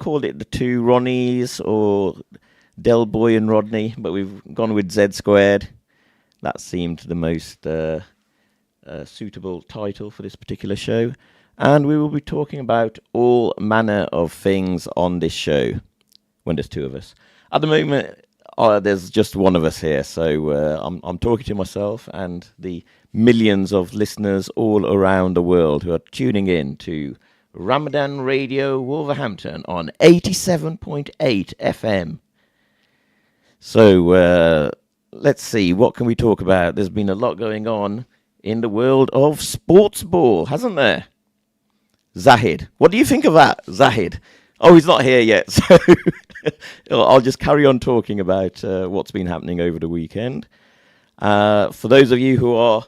called it the two Ronnies or Del Boy and Rodney, but we've gone with Zsquared. That seemed the most suitable title for this particular show. And we will be talking about all manner of things on this show when there's two of us. At the moment, there's just one of us here, so I'm talking to myself and the millions of listeners all around the world who are tuning in to Ramadan Radio Wolverhampton on 87.8 FM. So let's see, what can we talk about? There's been a lot going on in the world of sports ball, hasn't there? Zahid, what do you think of that, Zahid? Oh, he's not here yet, so I'll just carry on talking about what's been happening over the weekend. For those of you who are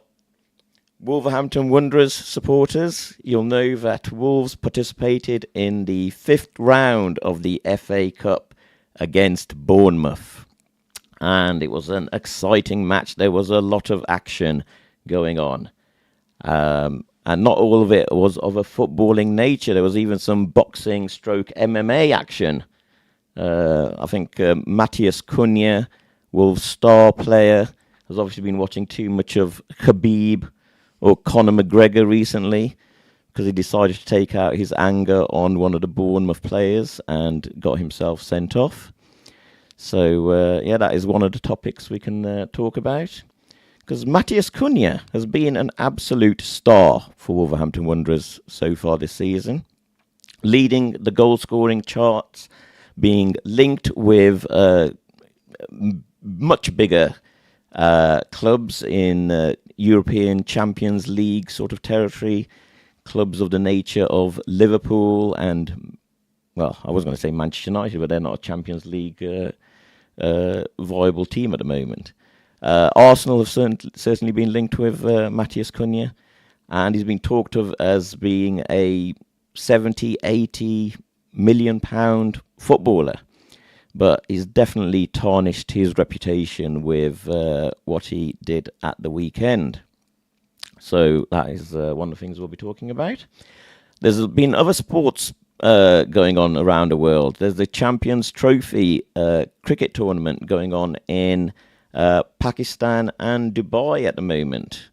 Wolverhampton Wanderers supporters, you'll know that Wolves participated in the 5th round of the FA Cup against Bournemouth. And it was an exciting match. There was a lot of action going on. And not all of it was of a footballing nature. There was even some boxing stroke MMA action. I think Matthias Cunha, Wolves' star player, has obviously been watching too much of Khabib or Conor McGregor recently because he decided to take out his anger on one of the Bournemouth players and got himself sent off. So, that is one of the topics we can talk about. Because Matthias Cunha has been an absolute star for Wolverhampton Wanderers so far this season, leading the goal-scoring charts, being linked with much bigger clubs in European Champions League sort of territory, clubs of the nature of Liverpool and, well, I was going to say Manchester United, but they're not a Champions League viable team at the moment. Arsenal have certainly been linked with Matthias Cunha, and he's been talked of as being a 70-80 million pound footballer, but he's definitely tarnished his reputation with what he did at the weekend. So that is one of the things we'll be talking about. There's been other sports going on around the world. There's the Champions Trophy cricket tournament going on in Pakistan and Dubai at the moment.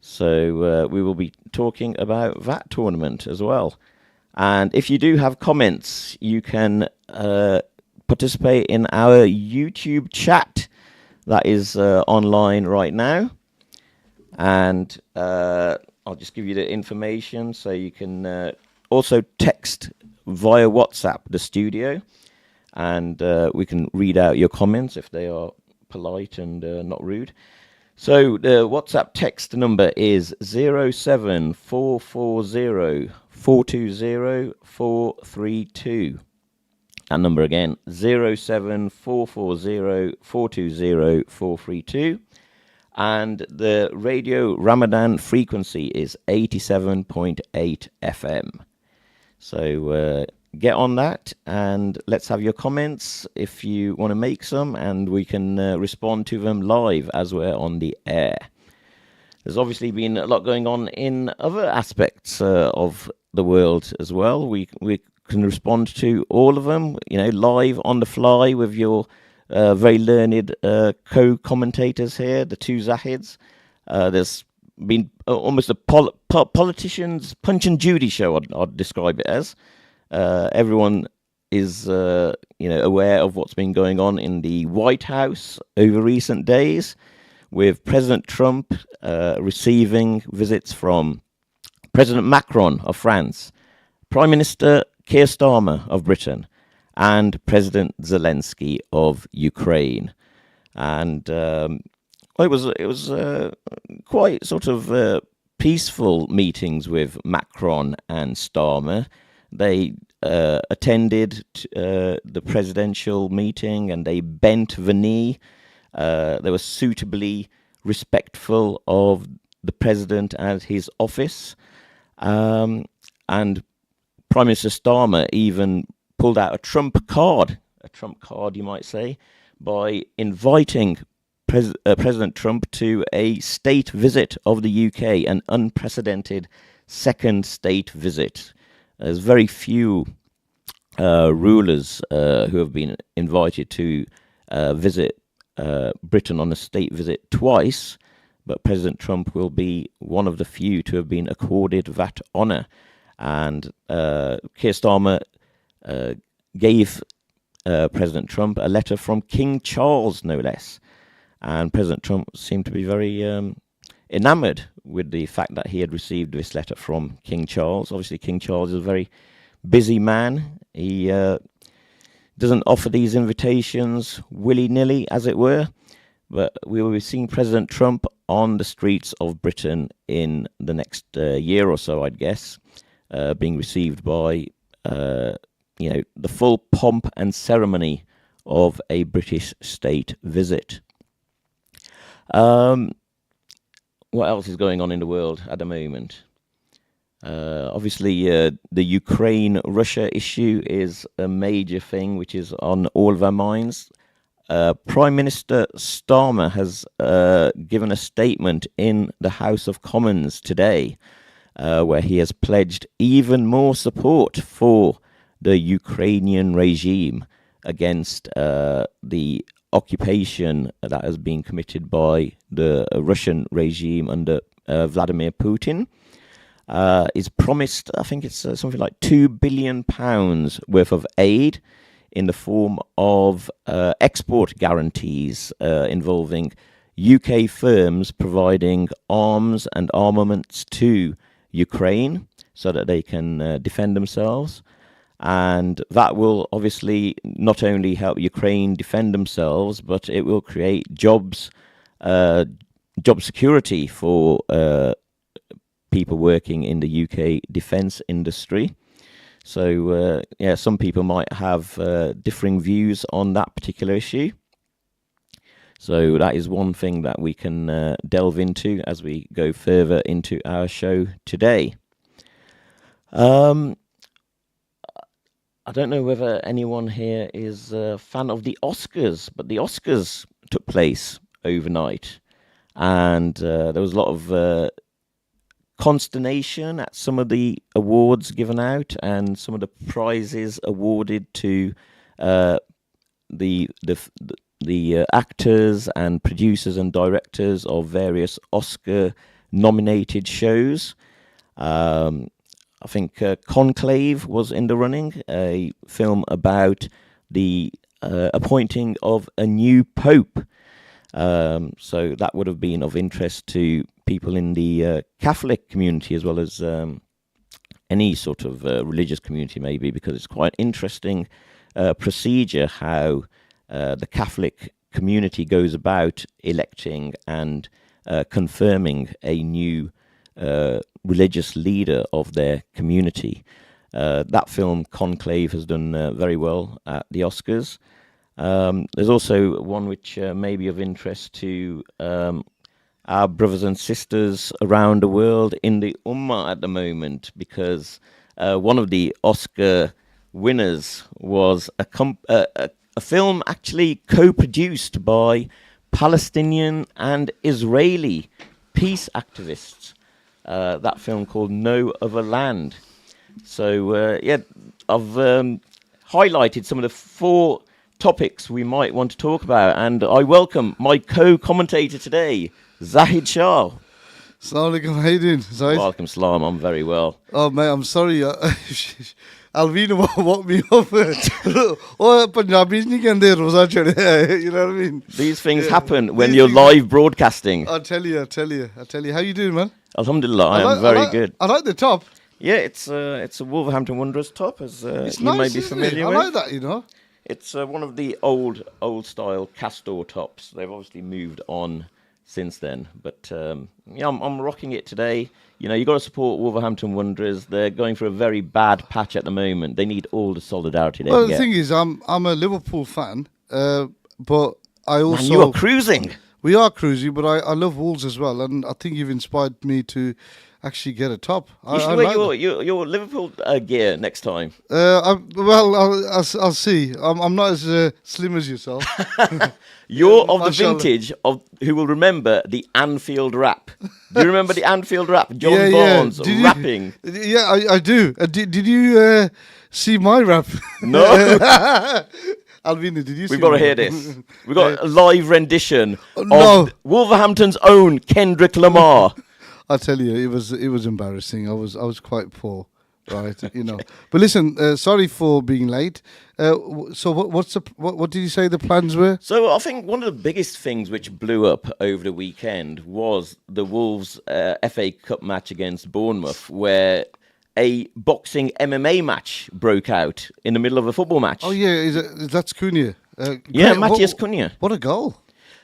So we will be talking about that tournament as well. And if you do have comments, you can participate in our YouTube chat that is online right now. And I'll just give you the information so you can also text via WhatsApp the studio, and we can read out your comments if they are polite and not rude. So the WhatsApp text number is 07440 420 432. That number again, 07440 420 432. And the Radio Ramadan frequency is 87.8 FM. So get on that and let's have your comments if you want to make some, and we can respond to them live as we're on the air. There's obviously been a lot going on in other aspects of the world as well. We can respond to all of them, live on the fly with your very learned co-commentators here, the two Zahids. There's been almost a politician's Punch and Judy show, I'd describe it as. Everyone is, aware of what's been going on in the White House over recent days, with President Trump receiving visits from President Macron of France, Prime Minister Keir Starmer of Britain, and President Zelensky of Ukraine. And it was quite sort of peaceful meetings with Macron and Starmer. They attended the presidential meeting and they bent the knee. They were suitably respectful of the president and his office. And Prime Minister Starmer even pulled out a trump card you might say, by inviting President Trump to a state visit of the UK, an unprecedented second state visit. There's very few rulers who have been invited to visit Britain on a state visit twice, but President Trump will be one of the few to have been accorded that honour. And Keir Starmer gave President Trump a letter from King Charles, no less. And President Trump seemed to be very enamoured with the fact that he had received this letter from King Charles. Obviously, King Charles is a very busy man. He doesn't offer these invitations willy-nilly, as it were. But we will be seeing President Trump on the streets of Britain in the next year or so, I'd guess, being received by, the full pomp and ceremony of a British state visit. What else is going on in the world at the moment? Obviously, the Ukraine-Russia issue is a major thing which is on all of our minds. Prime Minister Starmer has given a statement in the House of Commons today where he has pledged even more support for the Ukrainian regime against the occupation that has been committed by the Russian regime under Vladimir Putin. Is promised, I think it's something like £2 billion worth of aid in the form of export guarantees involving UK firms providing arms and armaments to Ukraine so that they can defend themselves. And that will obviously not only help Ukraine defend themselves, but it will create jobs, job security for people working in the UK defence industry. So, some people might have differing views on that particular issue. So that is one thing that we can delve into as we go further into our show today. I don't know whether anyone here is a fan of the Oscars, but the Oscars took place overnight. And there was a lot of consternation at some of the awards given out and some of the prizes awarded to the actors and producers and directors of various Oscar-nominated shows. I think Conclave was in the running, a film about the appointing of a new pope. So that would have been of interest to people in the Catholic community as well as any sort of religious community, maybe, because it's quite an interesting procedure how the Catholic community goes about electing and confirming a new religious leader of their community. That film, Conclave, has done very well at the Oscars. There's also one which may be of interest to our brothers and sisters around the world in the Ummah at the moment, because one of the Oscar winners was a film actually co-produced by Palestinian and Israeli peace activists. That film called No Other Land. So, I've highlighted some of the 4 topics we might want to talk about, and I welcome my co-commentator today, Zahid Shah. Assalamu alaikum, how you doing, Zahid? Welcome, salam, I'm very well. Oh, mate, I'm sorry. Alvina woke me up. Oh, Punjabis nahi kehndे roza chade. You know what I mean? These things happen when you're live broadcasting. I'll tell you. How you doing, man? Alhamdulillah, I am very good. I like the top. Yeah, it's a Wolverhampton Wanderers top, as it's you nice, may be familiar with. I like that, you know. It's one of the old style Castor tops. They've obviously moved on since then, but I'm rocking it today. You know, you got to support Wolverhampton Wanderers. They're going through a very bad patch at the moment. They need all the solidarity they can get. Well, the thing is, I'm a Liverpool fan, but I also... Man, you are cruising. We are cruisy, but I love Wolves as well, and I think you've inspired me to actually get a top. You should wear your Liverpool gear next time. I'll see. I'm not as slim as yourself. You're of the vintage of who will remember the Anfield rap. Do you remember the Anfield rap? John Barnes rapping. I do. Did you see my rap? No. Alvina, did you see? We've got to hear this. We've got a live rendition of Wolverhampton's own Kendrick Lamar. I'll tell you, it was embarrassing. I was quite poor, right? You know. But listen, sorry for being late. So what did you say the plans were? So I think one of the biggest things which blew up over the weekend was the Wolves FA Cup match against Bournemouth, where a boxing MMA match broke out in the middle of a football match. Oh yeah, that's Cunha. Matthias Cunha. What a goal!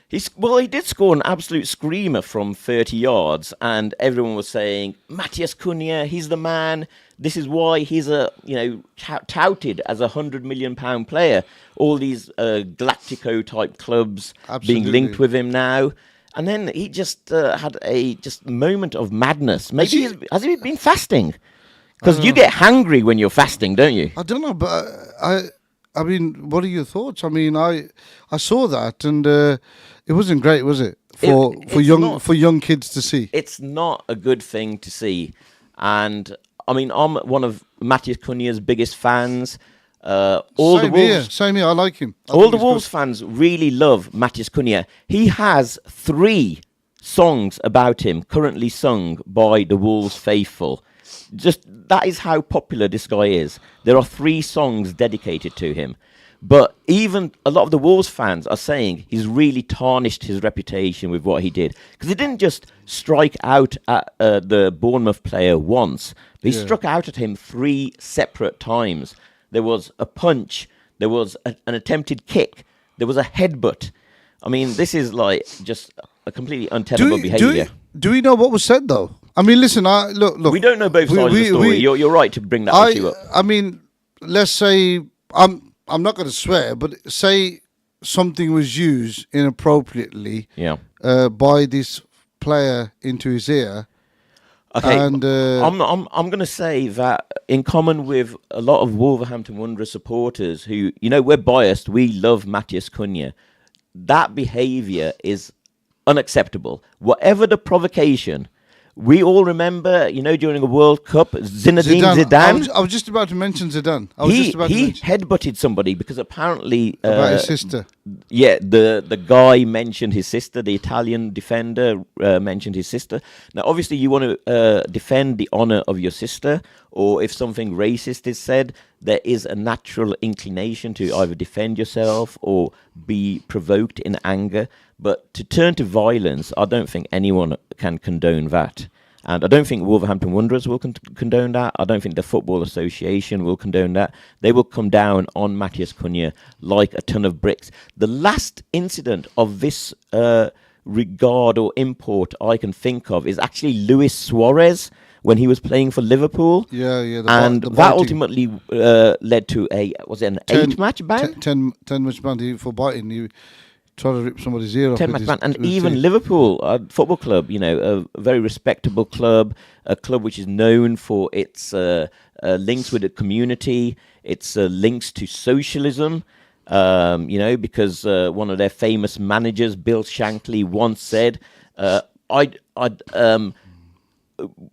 He did score an absolute screamer from 30 yards, and everyone was saying, Matthias Cunha, he's the man. This is why he's touted as £100 million player. All these Galactico type clubs being linked with him now. And then he just had a moment of madness. Maybe has he been fasting? Because you get hungry when you're fasting, don't you? I don't know, but I mean, what are your thoughts? I mean, I saw that, and it wasn't great, was it? For young kids to see. It's not a good thing to see, and I mean, I'm one of Matthias Cunha's biggest fans. Same here. I like him. All the Wolves fans really love Matthias Cunha. He has 3 songs about him currently sung by the Wolves faithful. Just that is how popular this guy is. There are 3 songs dedicated to him. But even a lot of the Wolves fans are saying he's really tarnished his reputation with what he did. Because he didn't just strike out at the Bournemouth player once, but he struck out at him 3 separate times. There was a punch, there was an attempted kick, there was a headbutt. I mean, this is like just a completely untenable behaviour. Do we know what was said, though? I mean, listen, look. We don't know both sides of the story. You're right to bring that issue up. I mean, let's say, I'm not going to swear, but say something was used inappropriately by this player into his ear. Okay, and I'm going to say that in common with a lot of Wolverhampton Wanderers supporters who, we're biased, we love Matthias Cunha. That behaviour is unacceptable. Whatever the provocation, we all remember, during a World Cup, Zinedine Zidane. I was just about to mention Zidane. He headbutted somebody because apparently about his sister. Yeah, the guy mentioned his sister. The Italian defender mentioned his sister. Now, obviously, you want to defend the honour of your sister, or if something racist is said, there is a natural inclination to either defend yourself or be provoked in anger. But to turn to violence, I don't think anyone can condone that. And I don't think Wolverhampton Wanderers will condone that. I don't think the Football Association will condone that. They will come down on Matthias Cunha like a ton of bricks. The last incident of this regard or import I can think of is actually Luis Suarez when he was playing for Liverpool. That ultimately led to an 8-match ban? 10-match ban for biting. You try to rip somebody's ear off. 10-match ban. And even Liverpool, a football club, a very respectable club, a club which is known for its links with the community, its links to socialism, because one of their famous managers, Bill Shankly, once said,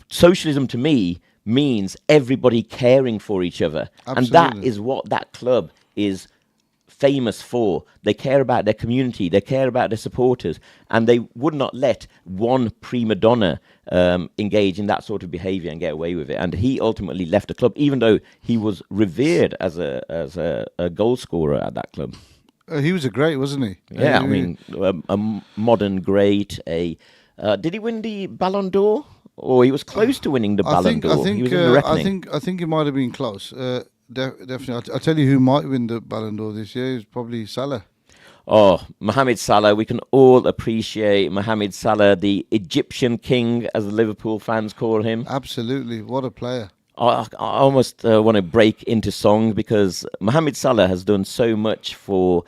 socialism to me means everybody caring for each other. Absolutely. And that is what that club is famous for. They care about their community, they care about their supporters, and they would not let one prima donna engage in that sort of behaviour and get away with it. And he ultimately left the club, even though he was revered as a goal scorer at that club. He was a great, wasn't he? Yeah, I mean, a modern great. Did he win the Ballon d'Or? Or he was close to winning the Ballon d'Or. He was in the reckoning. I think he might have been close. Definitely. I'll tell you who might win the Ballon d'Or this year. Is probably Salah. Oh, Mohamed Salah. We can all appreciate Mohamed Salah, the Egyptian king, as the Liverpool fans call him. Absolutely. What a player. I almost want to break into song because Mohamed Salah has done so much for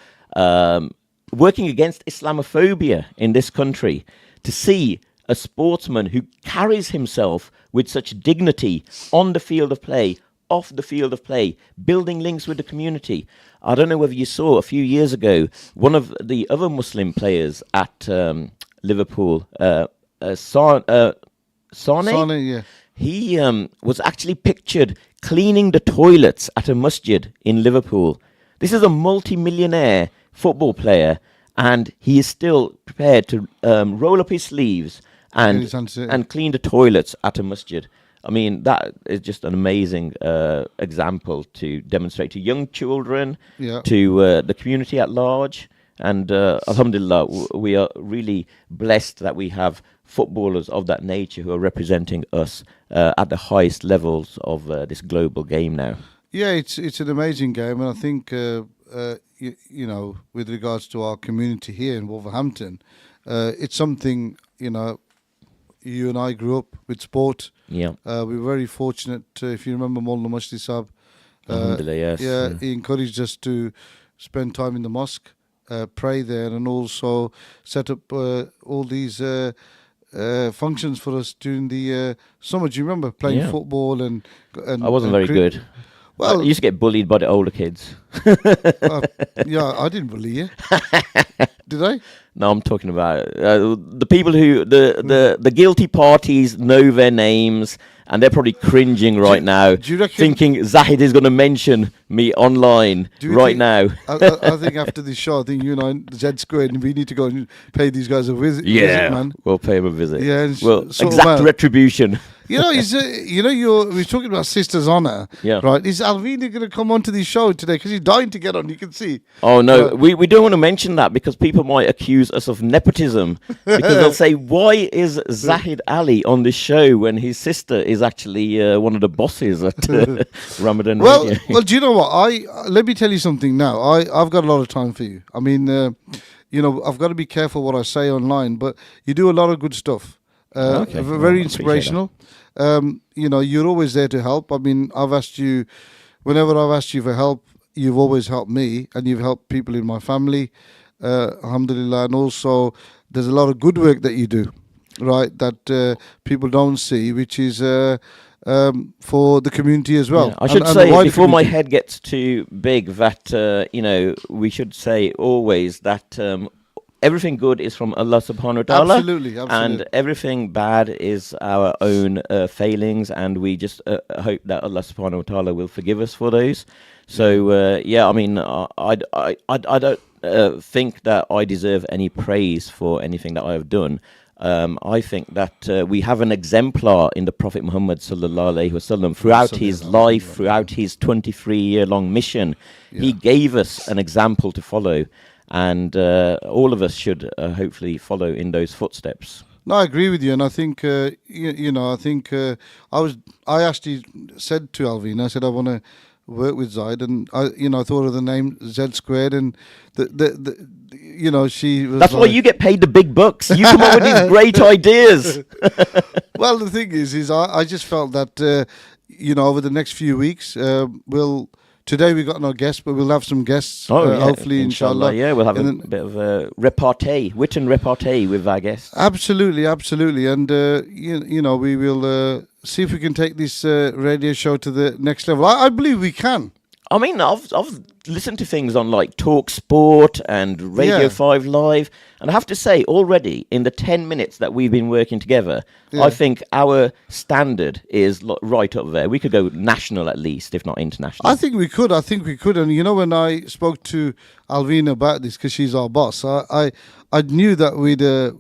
working against Islamophobia in this country, to see a sportsman who carries himself with such dignity on the field of play, off the field of play, building links with the community. I don't know whether you saw a few years ago, one of the other Muslim players at Liverpool, Sane, yeah. he was actually pictured cleaning the toilets at a masjid in Liverpool. This is a multi-millionaire football player, and he is still prepared to roll up his sleeves and clean the toilets at a masjid. I mean, that is just an amazing example to demonstrate to young children, to the community at large. And alhamdulillah, we are really blessed that we have footballers of that nature who are representing us at the highest levels of this global game now. Yeah, it's an amazing game, and I think you know, with regards to our community here in Wolverhampton, it's something, you know, you and I grew up with sport. Yeah, we were very fortunate. If you remember Maulana Mashti Sahab, yes. He encouraged us to spend time in the mosque, pray there, and also set up all these functions for us during the summer. Do you remember playing football and I wasn't very good. Well, I used to get bullied by the older kids. Yeah, I didn't bully you. Did I? No, I'm talking about the people who the guilty parties know their names, and they're probably cringing right now, thinking Zahid is going to mention me online now. I think after this show, I think you and I, Zsquared, and we need to go and pay these guys a visit. Yeah, man. We'll pay them a visit. Yeah, well, exact retribution. You know, we're talking about Sister's Honour, right? Is Alvina going to come onto the show today? Because he's dying to get on, you can see. Oh, no, we don't want to mention that because people might accuse us of nepotism. Because they'll say, why is Zahid Ali on this show when his sister is actually one of the bosses at Ramadan Radio? Well, do you know what? Let me tell you something now. I've got a lot of time for you. I mean, you know, I've got to be careful what I say online, but you do a lot of good stuff. Okay. Very inspirational. You know, you're always there to help. I mean, whenever I've asked you for help, you've always helped me, and you've helped people in my family, alhamdulillah. And also, there's a lot of good work that you do, right, that people don't see, which is for the community as well. Yeah, I should say, before my head gets too big, that, you know, we should say always that everything good is from Allah subhanahu wa ta'ala. Absolutely. And everything bad is our own failings, and we just hope that Allah subhanahu wa ta'ala will forgive us for those. So, I mean, I don't think that I deserve any praise for anything that I have done. I think that we have an exemplar in the Prophet Muhammad sallallahu alaihi wasallam throughout his life, throughout his 23-year-long mission. He gave us an example to follow. And all of us should hopefully follow in those footsteps. No, I agree with you, and I think you know. I think I actually said to Alvina, I said I want to work with Zahid, and I thought of the name Zsquared, and the you know, she was. That's why you get paid the big bucks. You come up with these great ideas. Well, the thing is I just felt that you know, over the next few weeks Today we got no guests, but we'll have some guests. Hopefully, inshallah. Yeah, we'll have a bit of a written repartee with our guests. Absolutely. And, you know, we will see if we can take this radio show to the next level. I believe we can. I mean, I've listened to things on like Talk Sport and Radio 5 Live, and I have to say, already in the 10 minutes that we've been working together, I think our standard is right up there. We could go national at least, if not international. I think we could. And you know, when I spoke to Alvina about this, because she's our boss, I knew that we'd you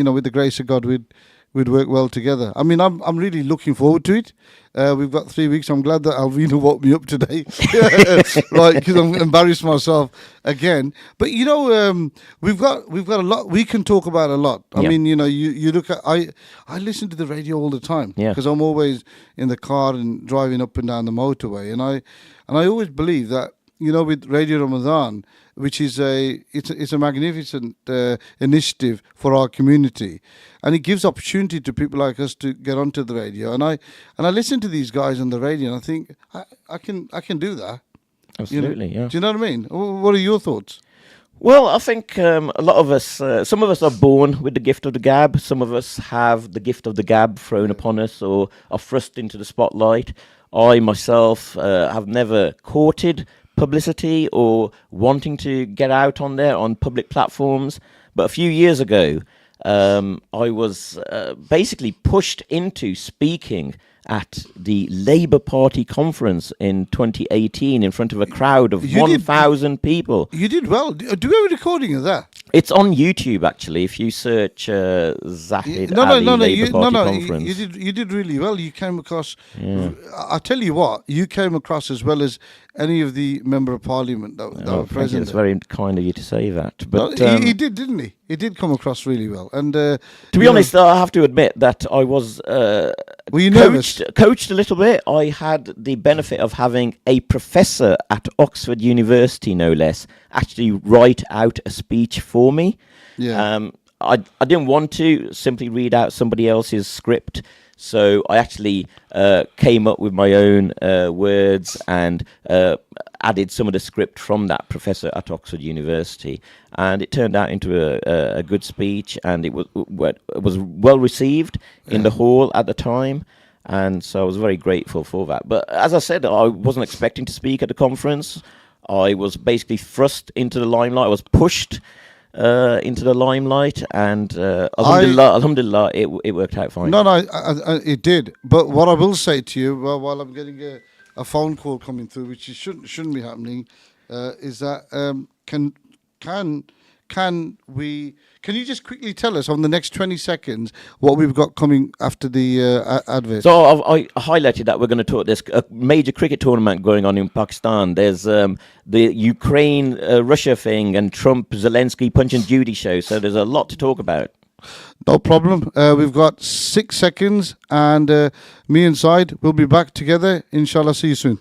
know, with the grace of God, we'd work well together. I mean, I'm really looking forward to it. We've got 3 weeks. I'm glad that Alvina woke me up today, right? Because I'm embarrassed myself again. But you know, we've got a lot. We can talk about a lot. I mean, you know, you look at I listen to the radio all the time because I'm always in the car and driving up and down the motorway, and I always believe that, you know, with Radio Ramadan, which is it's a magnificent initiative for our community, and it gives opportunity to people like us to get onto the radio. And I listen to these guys on the radio, and I think I can do that. Absolutely, you know? Do you know what I mean? What are your thoughts? Well, I think a lot of us, some of us are born with the gift of the gab. Some of us have the gift of the gab thrown upon us or are thrust into the spotlight. I myself have never courted publicity or wanting to get out on there on public platforms. But a few years ago, I was basically pushed into speaking at the Labour Party conference in 2018 in front of a crowd of 1,000 people. You did well. Do we have a recording of that? It's on YouTube, actually. If you search Zahid Labour Party conference. You did really well. You came across. Yeah. I tell you what, you came across as well as any of the member of parliament that were present. It's very kind of you to say that. But he did, didn't he? He did come across really well. And to be honest, I have to admit that I was coached a little bit. I had the benefit of having a professor at Oxford University, no less, actually write out a speech for me. Yeah. I didn't want to simply read out somebody else's script, so I actually came up with my own words and added some of the script from that professor at Oxford University, and it turned out into a good speech, and it was well received in the hall at the time. And so I was very grateful for that. But as I said, I wasn't expecting to speak at the conference. I was basically thrust into the limelight. I was pushed into the limelight, and alhamdulillah, it worked out fine. No, it did. But what I will say to you, while I'm getting a phone call coming through, which shouldn't be happening, is that can you just quickly tell us on the next 20 seconds what we've got coming after the advert? So I highlighted that we're going to talk. There's a major cricket tournament going on in Pakistan. There's the Ukraine-Russia thing and Trump-Zelensky Punch and Judy show. So there's a lot to talk about. No problem. We've got 6 seconds, and me and Zahid will be back together. Inshallah, see you soon.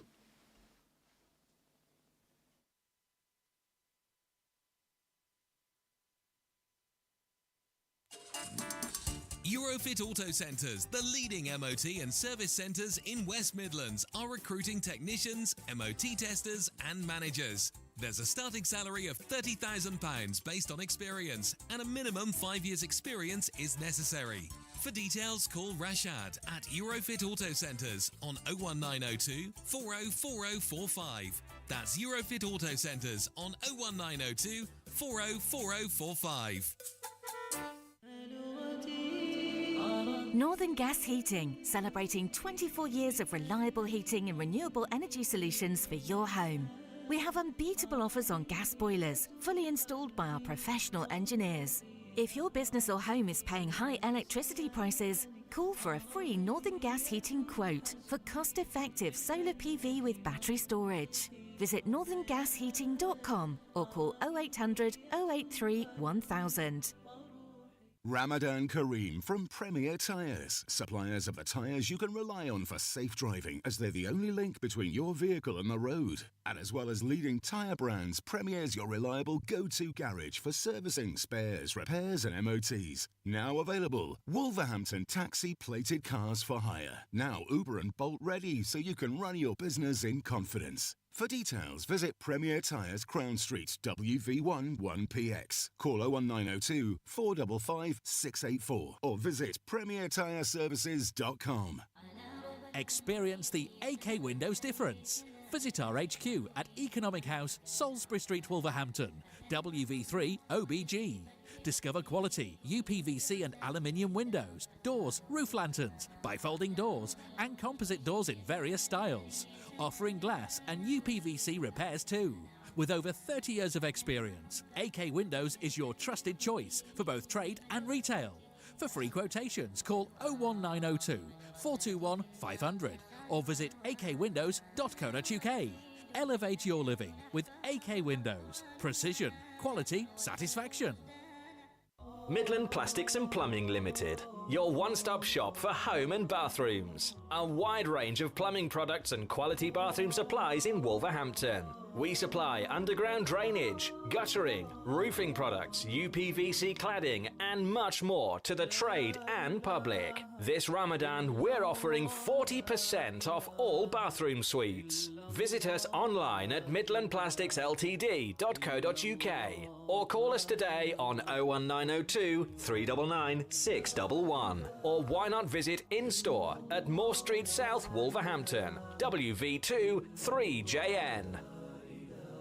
Eurofit Auto Centres, the leading MOT and service centres in West Midlands, are recruiting technicians, MOT testers and managers. There's a starting salary of £30,000 based on experience, and a minimum 5 years experience is necessary. For details, call Rashad at Eurofit Auto Centres on 01902 404045. That's Eurofit Auto Centres on 01902 404045. Northern Gas Heating, celebrating 24 years of reliable heating and renewable energy solutions for your home. We have unbeatable offers on gas boilers, fully installed by our professional engineers. If your business or home is paying high electricity prices, call for a free Northern Gas Heating quote for cost-effective solar PV with battery storage. Visit northerngasheating.com or call 0800 083 1000. Ramadan Kareem from Premier Tyres, suppliers of the tyres you can rely on for safe driving, as they're the only link between your vehicle and the road. And as well as leading tyre brands, Premier's your reliable go-to garage for servicing, spares, repairs and MOTs. Now available, Wolverhampton taxi plated cars for hire. Now Uber and Bolt ready, so you can run your business in confidence. For details, visit Premier Tyres, Crown Street, WV1 1PX. Call 01902 455 684 or visit premiertyreservices.com. Experience the AK Windows difference. Visit our HQ at Economic House, Salisbury Street, Wolverhampton, WV3 OBG. Discover quality UPVC and aluminium windows, doors, roof lanterns, bifolding doors and composite doors in various styles. Offering glass and UPVC repairs too. With over 30 years of experience, AK Windows is your trusted choice for both trade and retail. For free quotations, call 01902 421 500 or visit akwindows.co.uk. Elevate your living with AK Windows. Precision, quality, satisfaction. Midland Plastics and Plumbing Limited, your one-stop shop for home and bathrooms. A wide range of plumbing products and quality bathroom supplies in Wolverhampton. We supply underground drainage, guttering, roofing products, UPVC cladding, and much more to the trade and public. This Ramadan, we're offering 40% off all bathroom suites. Visit us online at midlandplasticsltd.co.uk or call us today on 01902 399 611. Or why not visit in-store at Moore Street South, Wolverhampton, WV2 3JN.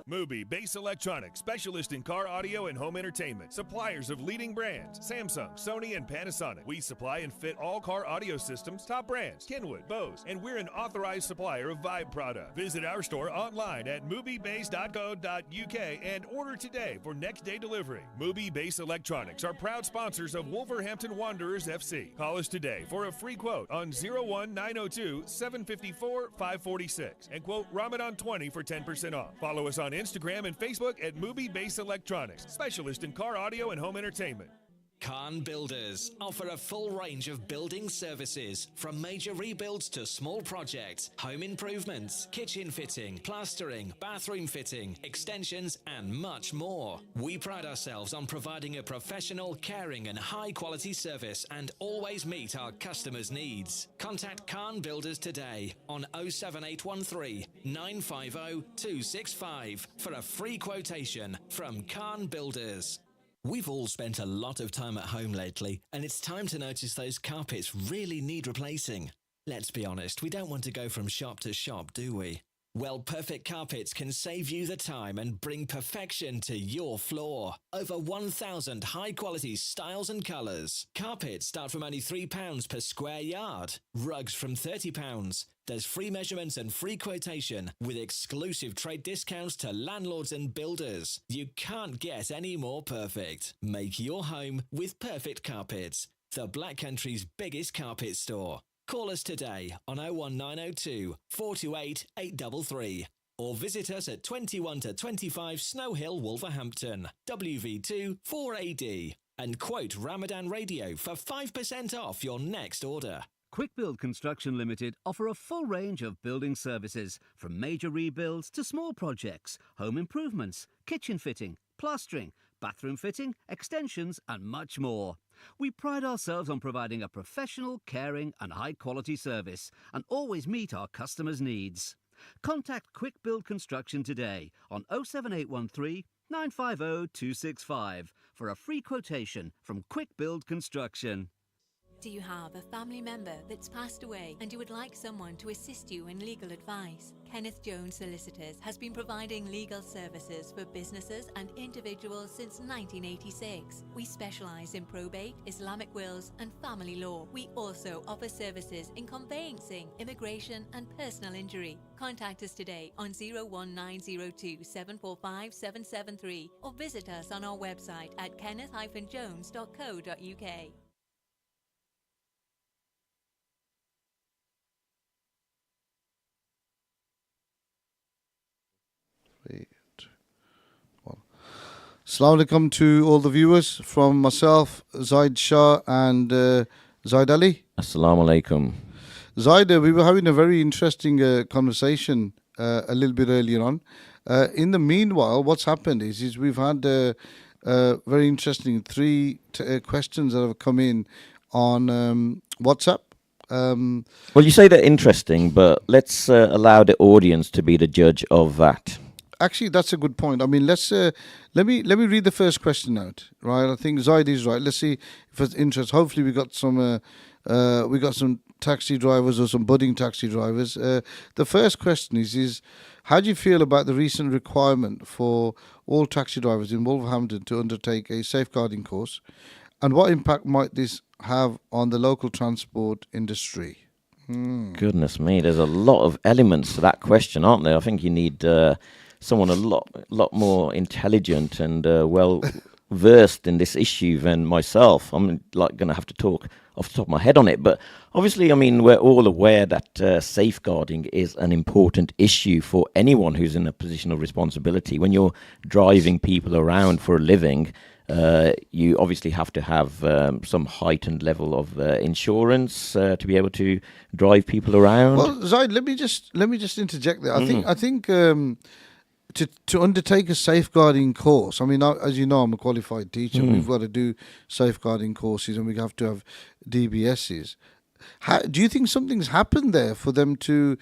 Mubi Bass Electronics, specialist in car audio and home entertainment. Suppliers of leading brands, Samsung, Sony, and Panasonic. We supply and fit all car audio systems, top brands, Kenwood, Bose, and we're an authorized supplier of Vibe product. Visit our store online at mubibase.co.uk and order today for next day delivery. Mubi Bass Electronics are proud sponsors of Wolverhampton Wanderers FC. Call us today for a free quote on 01902 754 546 and quote Ramadan 20 for 10% off. Follow us on Instagram and Facebook at Mubi Bass Electronics, specialist in car audio and home entertainment. Khan Builders offer a full range of building services, from major rebuilds to small projects, home improvements, kitchen fitting, plastering, bathroom fitting, extensions, and much more. We pride ourselves on providing a professional, caring, and high-quality service and always meet our customers' needs. Contact Khan Builders today on 07813 950 265 for a free quotation from Khan Builders. We've all spent a lot of time at home lately, and it's time to notice those carpets really need replacing. Let's be honest, we don't want to go from shop to shop, do we? Well, Perfect Carpets can save you the time and bring perfection to your floor. Over 1,000 high-quality styles and colours. Carpets start from only £3 per square yard. Rugs from £30. There's free measurements and free quotation with exclusive trade discounts to landlords and builders. You can't get any more perfect. Make your home with Perfect Carpets, the Black Country's biggest carpet store. Call us today on 01902 428 833 or visit us at 21 to 25 Snow Hill, Wolverhampton, WV2 4AD, and quote Ramadan Radio for 5% off your next order. Quick Build Construction Limited offer a full range of building services, from major rebuilds to small projects, home improvements, kitchen fitting, plastering, bathroom fitting, extensions, and much more. We pride ourselves on providing a professional, caring, and high-quality service, and always meet our customers' needs. Contact Quick Build Construction today on 07813 950 265 for a free quotation from Quick Build Construction. Do you have a family member that's passed away and you would like someone to assist you in legal advice? Kenneth Jones Solicitors has been providing legal services for businesses and individuals since 1986. We specialise in probate, Islamic wills and family law. We also offer services in conveyancing, immigration and personal injury. Contact us today on 01902 745 773 or visit us on our website at kenneth-jones.co.uk. 3, 2, 1. Assalamu alaikum to all the viewers from myself, Zahid, Shah, and Zahid Ali. Assalamu alaikum. Zahid, we were having a very interesting conversation a little bit earlier on. In the meanwhile, what's happened is we've had very interesting three questions that have come in on WhatsApp. Well, you say they're interesting, but let's allow the audience to be the judge of that. Actually, that's a good point. I mean, let me read the first question out. Right, I think Zahid is right. Let's see if it's interest. Hopefully, we got some taxi drivers or some budding taxi drivers. The first question is how do you feel about the recent requirement for all taxi drivers in Wolverhampton to undertake a safeguarding course, and what impact might this have on the local transport industry? Goodness me, there's a lot of elements to that question, aren't there? I think you need someone a lot more intelligent and well versed in this issue than myself. I'm going to have to talk off the top of my head on it, but obviously, I mean, we're all aware that safeguarding is an important issue for anyone who's in a position of responsibility. When you're driving people around for a living, you obviously have to have some heightened level of insurance to be able to drive people around. Well, Zahid, let me just interject there. I think to undertake a safeguarding course. I mean, as you know, I'm a qualified teacher. We've got to do safeguarding courses, and we have to have DBSs. Do you think something's happened there for them to,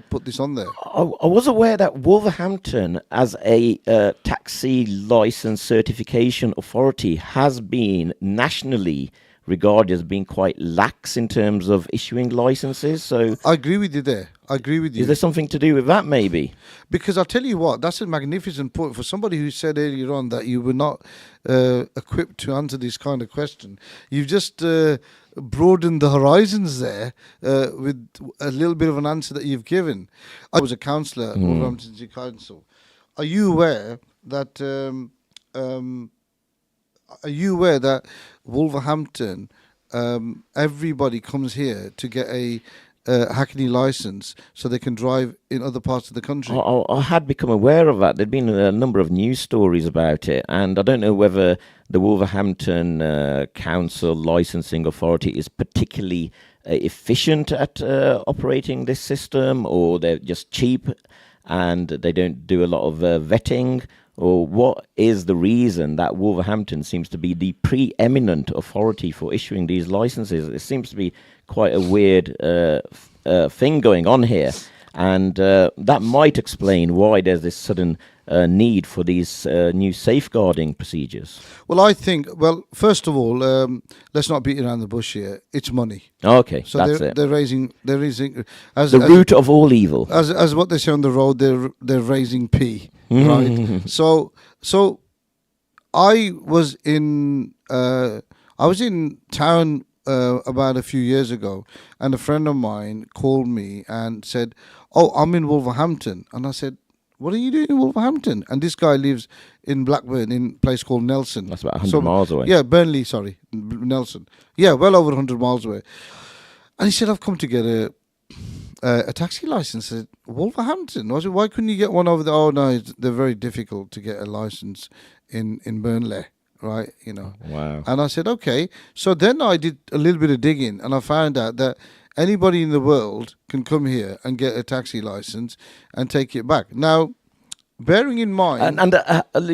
put this on there? I was aware that Wolverhampton, as a taxi license certification authority, has been nationally regarded as being quite lax in terms of issuing licenses. So I agree with you there. I agree with you. Is there something to do with that, maybe? Because I'll tell you what, that's a magnificent point for somebody who said earlier on that you were not equipped to answer this kind of question. You've just broadened the horizons there with a little bit of an answer that you've given. I was a councillor at Wolverhampton City Council. Are you aware that Wolverhampton, everybody comes here to get a Hackney license so they can drive in other parts of the country? I had become aware of that. There'd been a number of news stories about it, and I don't know whether the Wolverhampton Council Licensing Authority is particularly efficient at operating this system, or they're just cheap and they don't do a lot of vetting, or what is the reason that Wolverhampton seems to be the preeminent authority for issuing these licenses? It seems to be quite a weird thing going on here, and that might explain why there's this sudden need for these new safeguarding procedures. Well, I think, first of all, let's not beat around the bush here. It's money. Okay, so that's it. They're raising as the root of all evil. As what they say on the road, they're raising P, right? So I was in town about a few years ago, and a friend of mine called me and said, "Oh, I'm in Wolverhampton," and I said, "What are you doing in Wolverhampton?" And this guy lives in Blackburn, in a place called Nelson. That's about 100 miles away. Yeah, Burnley, sorry, Nelson. Yeah, well over 100 miles away. And he said, "I've come to get a taxi license." I said, "Wolverhampton?" I said, "Why couldn't you get one over there?" "Oh, no, they're very difficult to get a license in Burnley." Right, Wow. And I said, okay. So then I did a little bit of digging, and I found out that anybody in the world can come here and get a taxi license and take it back. Now, bearing in mind, and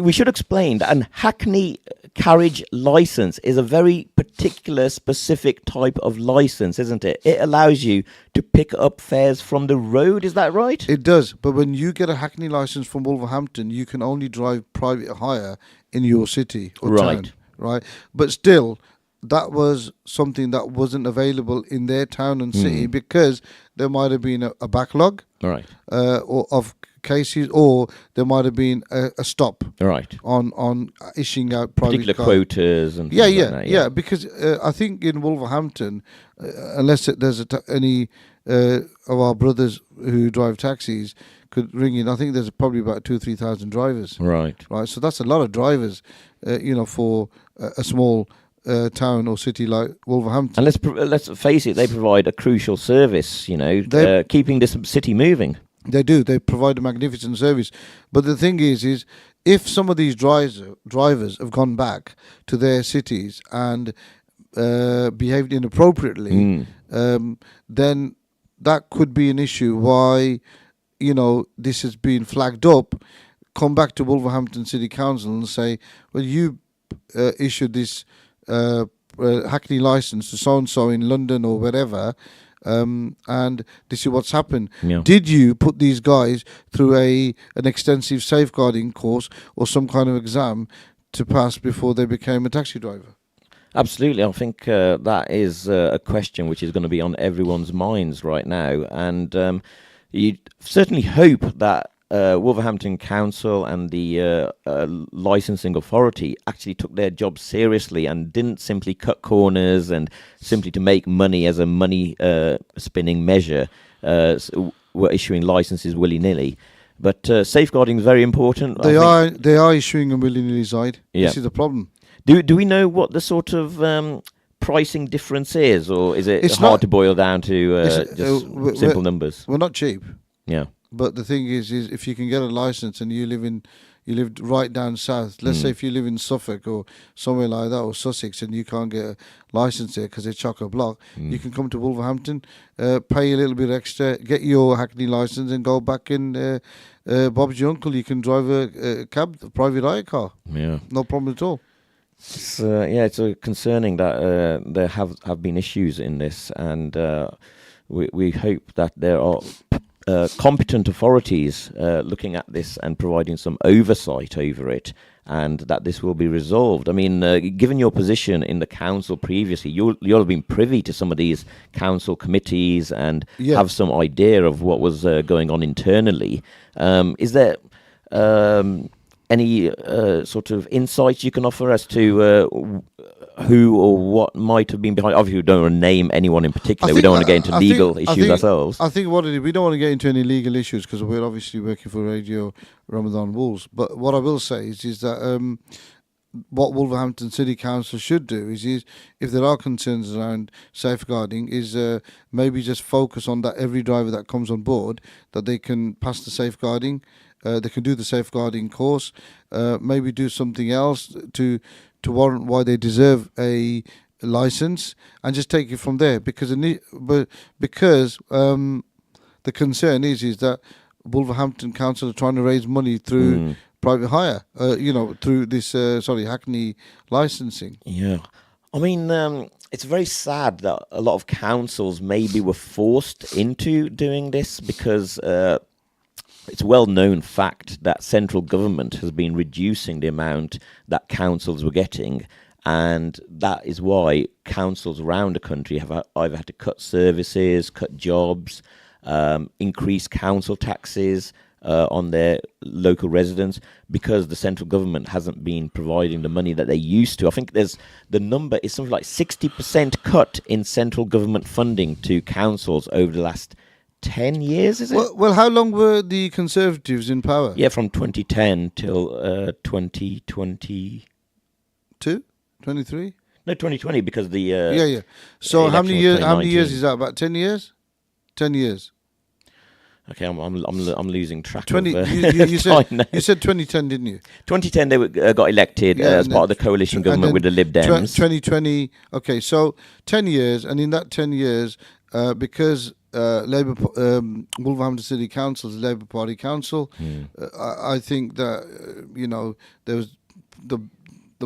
we should explain that an Hackney carriage license is a very particular, specific type of license, isn't it? It allows you to pick up fares from the road. Is that right? It does. But when you get a Hackney license from Wolverhampton, you can only drive private hire in your city or town. Right. But still, that was something that wasn't available in their town and city because there might have been a backlog, right, or of cases, or there might have been a stop, right, on issuing out private particular quotas and yeah. Because I think in Wolverhampton, unless there's any of our brothers who drive taxis could ring in, I think there's probably about 2,000 or 3,000 drivers. Right. So that's a lot of drivers, for a small town or city like Wolverhampton. And let's face it, they provide a crucial service. Keeping this city moving. They do. They provide a magnificent service. But the thing is if some of these drivers have gone back to their cities and behaved inappropriately, then that could be an issue. Why, this has been flagged up. Come back to Wolverhampton City Council and say, well, you issued this Hackney license to so-and-so in London or wherever, and this is what's happened. Yeah. Did you put these guys through an extensive safeguarding course or some kind of exam to pass before they became a taxi driver? Absolutely. I think that is a question which is going to be on everyone's minds right now. And you certainly hope that Wolverhampton Council and the licensing authority actually took their job seriously and didn't simply cut corners and simply to make money as a money spinning measure were issuing licenses willy-nilly. But safeguarding is very important. They are issuing them willy-nilly, Zahid. Yeah. This is the problem. Do we know what the sort of pricing difference is, or is it hard to boil down to just simple numbers? We're not cheap. Yeah. But the thing is if you can get a license and you lived right down south, let's say if you live in Suffolk or somewhere like that, or Sussex, and you can't get a license there because they're chock-a-block, you can come to Wolverhampton, pay a little bit extra, get your Hackney license and go back and Bob's your uncle, you can drive a cab, a private hire car. Yeah. No problem at all. It's concerning that there have been issues in this, and we hope that there are competent authorities looking at this and providing some oversight over it, and that this will be resolved. I mean, given your position in the council previously, you'll have been privy to some of these council committees and have some idea of what was going on internally. Is there any sort of insights you can offer as to who or what might have been behind? Obviously, we don't want to name anyone in particular. We don't want to get into legal issues ourselves. I think we don't want to get into any legal issues because we're obviously working for Radio Ramadan Wolves. But what I will say is that what Wolverhampton City Council should do is if there are concerns around safeguarding, is maybe just focus on that every driver that comes on board, that they can pass the safeguarding. They can do the safeguarding course, maybe do something else to warrant why they deserve a license, and just take it from there. Because the concern is that Wolverhampton Council are trying to raise money through private hire, through this Hackney licensing. Yeah, I mean, it's very sad that a lot of councils maybe were forced into doing this because. It's a well-known fact that central government has been reducing the amount that councils were getting, and that is why councils around the country have either had to cut services, cut jobs, increase council taxes on their local residents, because the central government hasn't been providing the money that they used to. I think the number is something like 60% cut in central government funding to councils over the last 10 years, is it? Well, how long were the Conservatives in power? Yeah, from 2010 till 2022? 23? No, 2020, because the yeah. So how many years? How many years is that? About 10 years? 10 years. Okay, I'm losing track. 20. Of, you said 2010, didn't you? 2010 they got elected as part of the coalition government with the Lib Dems. 2020. Okay, so 10 years, and in that 10 years, because Wolverhampton City Council is a Labour Party council, I think that there was the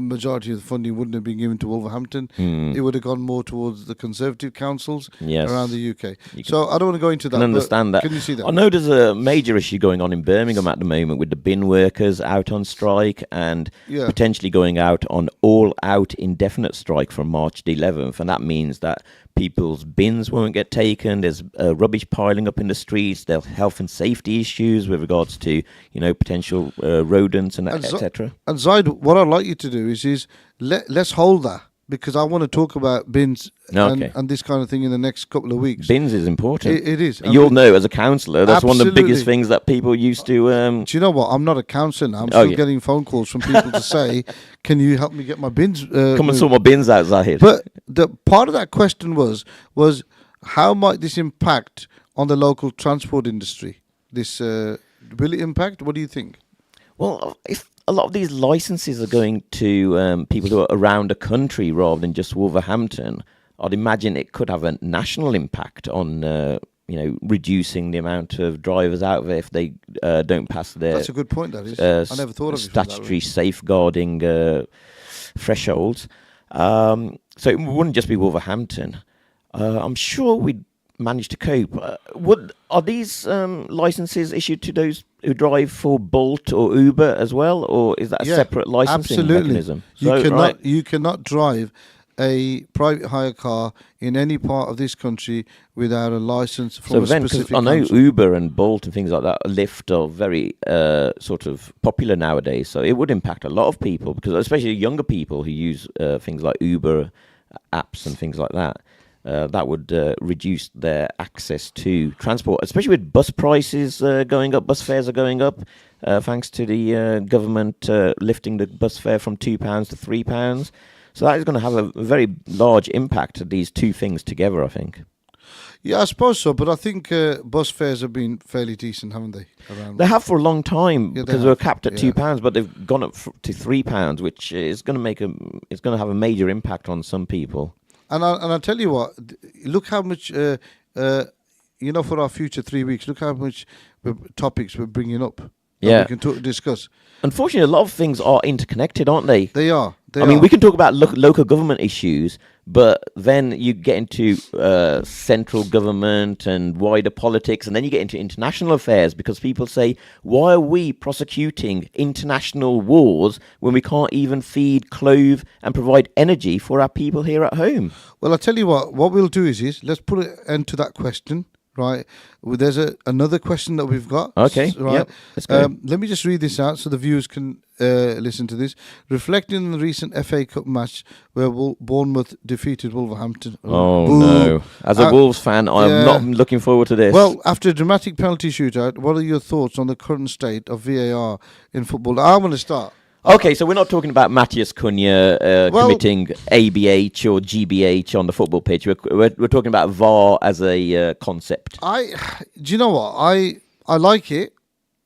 majority of the funding wouldn't have been given to Wolverhampton. It would have gone more towards the Conservative councils around the UK. So I don't want to go into that. I understand that. Can you see that? I know there's a major issue going on in Birmingham at the moment with the bin workers out on strike and potentially going out on all-out indefinite strike from March the 11th, and that means that people's bins won't get taken. There's rubbish piling up in the streets. There's health and safety issues with regards to potential rodents and etc. And Zahid, what I'd like you to do is let's hold that, because I want to talk about bins and this kind of thing in the next couple of weeks. Bins is important. It is. You'll know as a councillor, that's one of the biggest things that people used to... Do you know what? I'm not a councillor now. I'm still getting phone calls from people to say, can you help me get my bins... Come and sort my bins out, Zahid. But the part of that question was how might this impact on the local transport industry? Will it impact? What do you think? Well, if a lot of these licenses are going to people who are around the country rather than just Wolverhampton, I'd imagine it could have a national impact on reducing the amount of drivers out there if they don't pass their... That's a good point, that is. I never thought of it statutory safeguarding thresholds. So it wouldn't just be Wolverhampton. I'm sure we'd manage to cope. Are these licenses issued to those who drive for Bolt or Uber as well, or is that a separate licensing mechanism? You cannot drive a private hire car in any part of this country without a license from a specific I know country. Uber and Bolt and things like that, Lyft are very sort of popular nowadays, so it would impact a lot of people, because especially younger people who use things like Uber apps and things like that. That would reduce their access to transport, especially with bus prices going up. Bus fares are going up thanks to the government lifting the bus fare from £2 to £3. So that is going to have a very large impact of these two things together, I think. Yeah, I suppose so, but I think bus fares have been fairly decent, haven't they? They have for a long time, because they were capped at £2, but they've gone up to £3, which is going to have a major impact on some people. And I'll tell you what, look how much, for our future 3 weeks, look how much topics we're bringing up. Yeah. We can discuss. Unfortunately, a lot of things are interconnected, aren't they? They are. I mean, we can talk about local government issues, but then you get into central government and wider politics, and then you get into international affairs, because people say, why are we prosecuting international wars when we can't even feed, clothe, and provide energy for our people here at home? Well, I'll tell you what we'll do is let's put an end to that question. Right, well, there's another question that we've got. Okay, right. Yep. Let's go. Let me just read this out so the viewers can listen to this. Reflecting on the recent FA Cup match where Bournemouth defeated Wolverhampton. Oh, Boo. no. As a Wolves fan, I'm not looking forward to this. Well, after a dramatic penalty shootout, what are your thoughts on the current state of VAR in football? I'm going to start. Okay, so we're not talking about Matthias Cunha committing ABH or GBH on the football pitch. We're talking about VAR as a concept. Do you know what? I like it,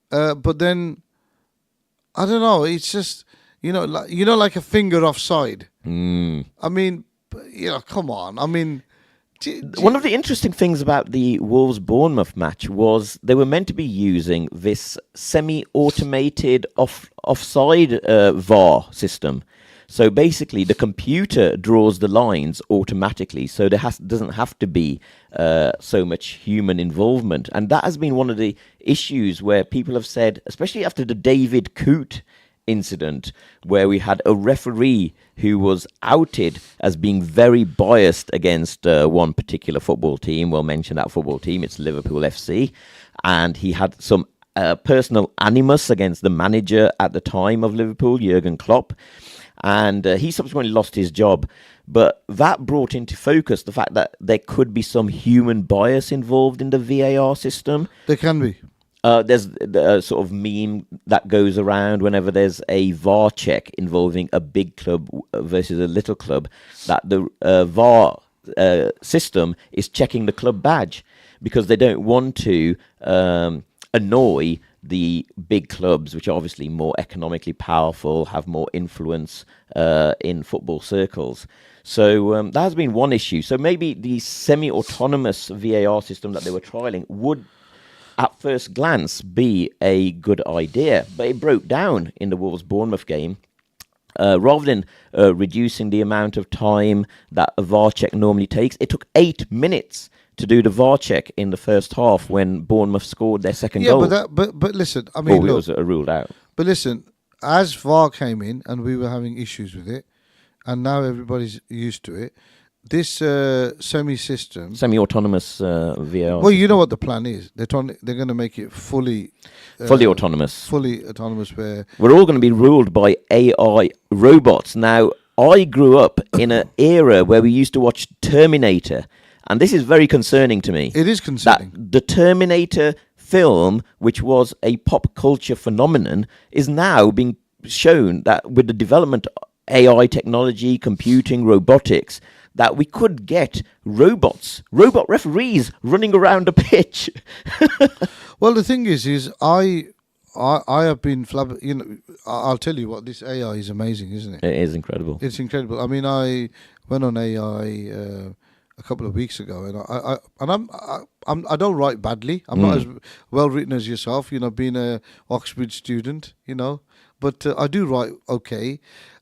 but then I don't know. It's just like a finger offside. I mean, come on. I mean. One of the interesting things about the Wolves-Bournemouth match was they were meant to be using this semi-automated offside VAR system. So basically, the computer draws the lines automatically, so there doesn't have to be so much human involvement. And that has been one of the issues where people have said, especially after the David Coote incident, where we had a referee who was outed as being very biased against one particular football team. We'll mention that football team, it's Liverpool FC, and he had some personal animus against the manager at the time of Liverpool, Jurgen Klopp, and he subsequently lost his job. But that brought into focus the fact that there could be some human bias involved in the VAR system. There can be. There's a sort of meme that goes around whenever there's a VAR check involving a big club versus a little club, that the VAR system is checking the club badge because they don't want to annoy the big clubs, which are obviously more economically powerful, have more influence in football circles. So that has been one issue. So maybe the semi-autonomous VAR system that they were trialing would, at first glance, be a good idea, but it broke down in the Wolves-Bournemouth game. Rather than reducing the amount of time that a VAR check normally takes, it took 8 minutes to do the VAR check in the first half when Bournemouth scored their second goal. But listen, I mean, it was ruled out. But listen, as VAR came in and we were having issues with it, and now everybody's used to it. This semi-autonomous VAR. Well, you know what the plan is. They're going to make it fully autonomous. Fully autonomous. Where we're all going to be ruled by AI robots. Now, I grew up in an era where we used to watch Terminator, and this is very concerning to me. It is concerning. That the Terminator film, which was a pop culture phenomenon, is now being shown that with the development of AI technology, computing, robotics, that we could get robot referees running around a pitch. Well, the thing is I have been I'll tell you what, this AI is amazing, isn't it? It is incredible. It's incredible. I mean, I went on AI a couple of weeks ago, and I don't write badly. I'm not as well written as yourself, being a Oxford student, but I do write okay.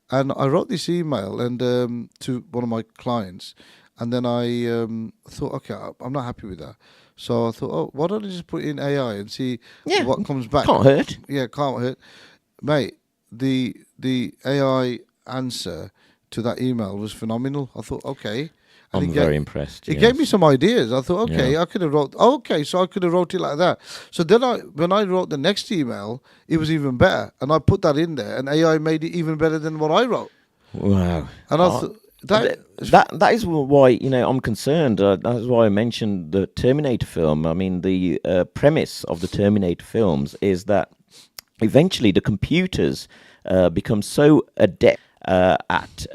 And I wrote this email to one of my clients, and then I thought, okay, I'm not happy with that. So I thought, why don't I just put in AI and see what comes back? Can't hurt. Yeah, can't hurt. Mate, the AI answer to that email was phenomenal. I thought, okay. And I'm very impressed. It gave me some ideas. I thought, okay, I could have wrote it like that. So then when I wrote the next email, it was even better. And I put that in there, and AI made it even better than what I wrote. Wow. And I thought, that is why, I'm concerned. That's why I mentioned the Terminator film. I mean, the premise of the Terminator films is that eventually the computers become so adept at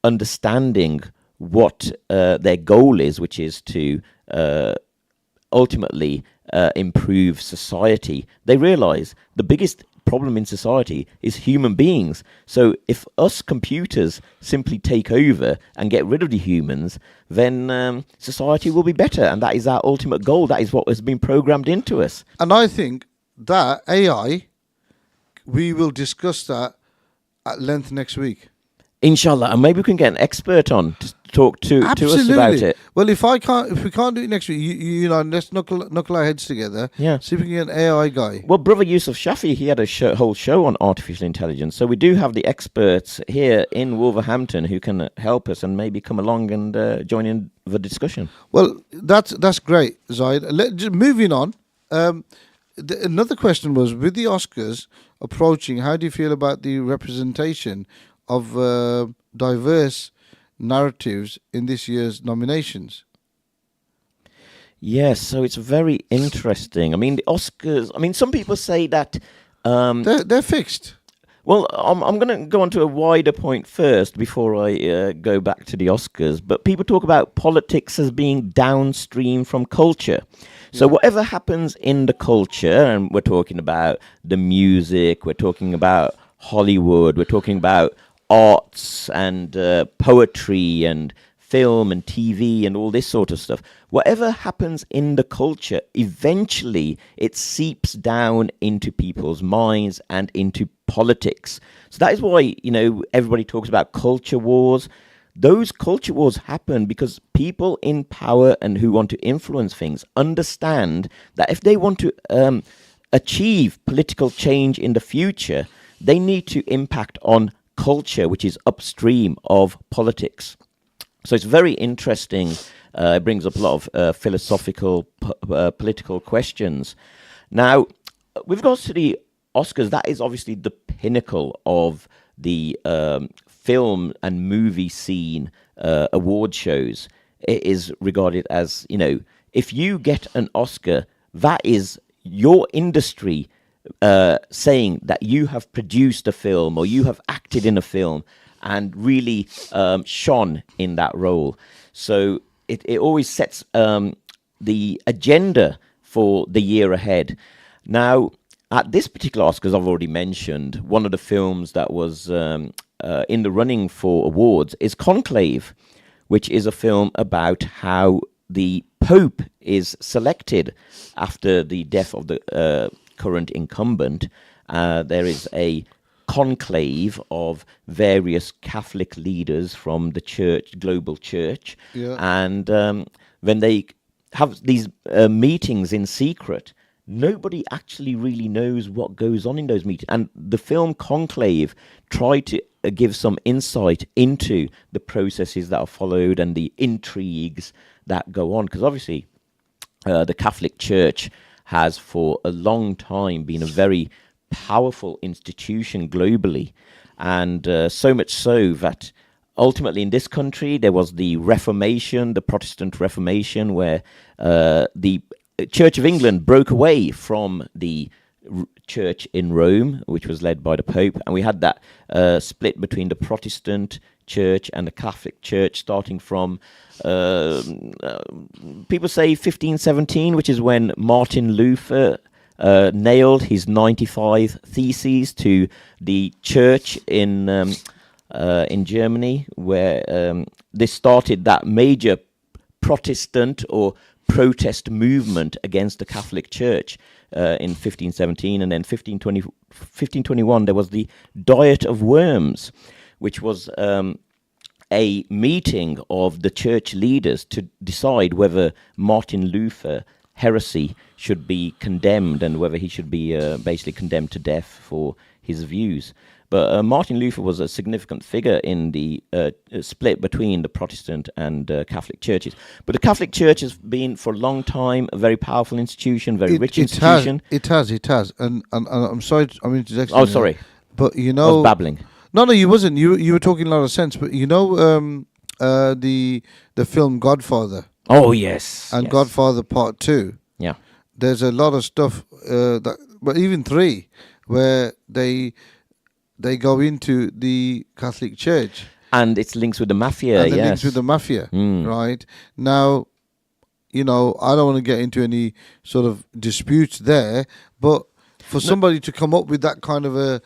understanding what their goal is, which is to ultimately improve society. They realize the biggest problem in society is human beings. So if us computers simply take over and get rid of the humans, then society will be better. And that is our ultimate goal. That is what has been programmed into us. And I think that AI, we will discuss that at length next week. Inshallah. And maybe we can get an expert on to talk to us about it. Well, if we can't do it next week, you know, let's knuckle our heads together. Yeah. See if we can get an AI guy. Well, Brother Yusuf Shafi, he had a whole show on artificial intelligence. So we do have the experts here in Wolverhampton who can help us and maybe come along and join in the discussion. Well, that's great, Zahid. Just moving on. Another question was, with the Oscars approaching, how do you feel about the representation of diverse narratives in this year's nominations? Yes, so it's very interesting. I mean, the Oscars, I mean, some people say that... they're fixed. Well, I'm going to go on to a wider point first before I go back to the Oscars. But people talk about politics as being downstream from culture. So whatever happens in the culture, and we're talking about the music, we're talking about Hollywood, we're talking about arts and poetry and film and TV and all this sort of stuff. Whatever happens in the culture, eventually it seeps down into people's minds and into politics. So that is why, you know, everybody talks about culture wars. Those culture wars happen because people in power and who want to influence things understand that if they want to achieve political change in the future, they need to impact on culture, which is upstream of politics. So it's very interesting. It brings up a lot of philosophical, political questions. Now, with regards to the Oscars, that is obviously the pinnacle of the film and movie scene award shows. It is regarded as, you know, if you get an Oscar, that is your industry saying that you have produced a film or you have acted in a film and really shone in that role. So it always sets the agenda for the year ahead. Now, at this particular Oscars, I've already mentioned, one of the films that was in the running for awards is Conclave, which is a film about how the Pope is selected after the death of the current incumbent. There is a conclave of various Catholic leaders from the church, global church, and when they have these meetings in secret, nobody actually really knows what goes on in those meetings. And the film Conclave tried to give some insight into the processes that are followed and the intrigues that go on, because obviously the Catholic Church has for a long time been a very powerful institution globally, and so much so that ultimately in this country there was the Reformation, the Protestant Reformation, where the Church of England broke away from the church in Rome, which was led by the Pope, and we had that split between the Protestant Church and the Catholic Church, starting from people say 1517, which is when Martin Luther nailed his 95 theses to the church in Germany, where this started that major Protestant or protest movement against the Catholic Church in 1517, and then 1521 there was the Diet of Worms, which was a meeting of the church leaders to decide whether Martin Luther heresy should be condemned and whether he should be basically condemned to death for his views. But Martin Luther was a significant figure in the split between the Protestant and Catholic churches. But the Catholic Church has been for a long time a very powerful institution, very rich institution. It has. And I'm sorry, I'm interjecting. Oh, sorry. But you know, I was babbling. No, you wasn't. You were talking a lot of sense. But you know, the film Godfather. Oh yes. And yes. Godfather Part 2. Yeah. There's a lot of stuff but even 3, where they go into the Catholic Church. And it's links with the mafia, and yes. links with the mafia, right? Now, you know, I don't want to get into any sort of disputes there, but for somebody to come up with that kind of a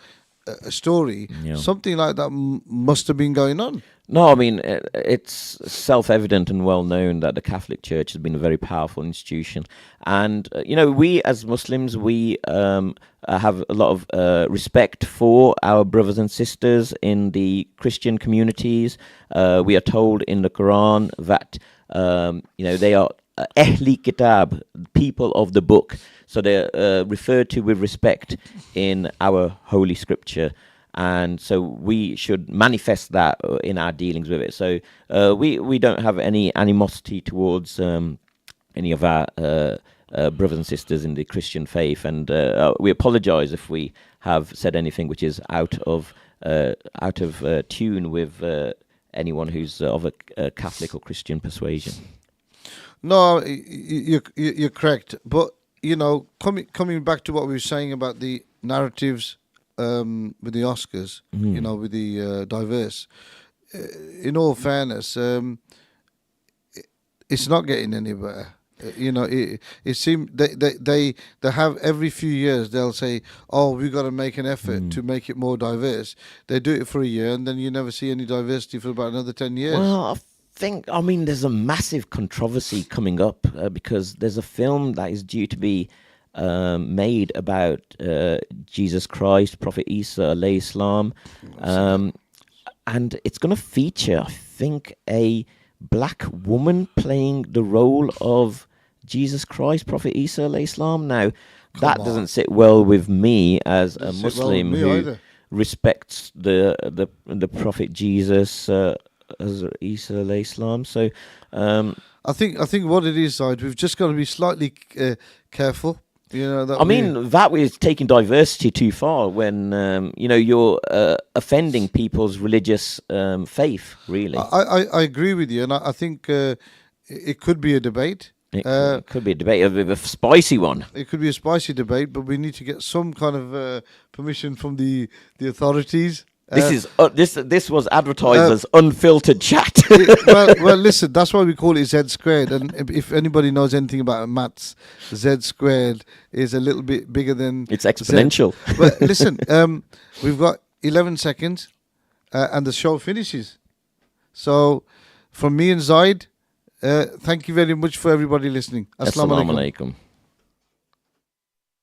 story, Yeah. something like that must have been going on. No, I mean, it's self-evident and well-known that the Catholic Church has been a very powerful institution. And, we as Muslims, we have a lot of respect for our brothers and sisters in the Christian communities. We are told in the Quran that, they are Ahli Kitab, people of the book. So they're referred to with respect in our holy scripture. And so we should manifest that in our dealings with it. So we don't have any animosity towards any of our brothers and sisters in the Christian faith, and we apologise if we have said anything which is out of tune with anyone who's of a Catholic or Christian persuasion. No, you're correct. But coming back to what we were saying about the narratives. With the Oscars, with the diverse. In all fairness, it's not getting any better. It seems they have every few years they'll say, "Oh, we've got to make an effort to make it more diverse." They do it for a year, and then you never see any diversity for about another 10 years. Well, I mean, there's a massive controversy coming up because there's a film that is due to be made about Jesus Christ, Prophet Isa alayhi salam, and it's going to feature, I think, a black woman playing the role of Jesus Christ, Prophet Isa alayhi salam. Now, that doesn't sit well with me as a Muslim who respects the Prophet Jesus as Isa alayhi salam. So, I think what it is, Zahid, we've just got to be slightly careful. That was taking diversity too far when you're offending people's religious faith. Really, I agree with you, and I think it could be a debate. It could be a debate, a spicy one. It could be a spicy debate, but we need to get some kind of permission from the authorities. This was advertised as unfiltered chat. well, listen, that's why we call it Zsquared. And if anybody knows anything about maths, Z² is a little bit bigger than it's exponential. But listen, we've got 11 seconds, and the show finishes. So, from me and Zahid, thank you very much for everybody listening. Assalamu alaikum.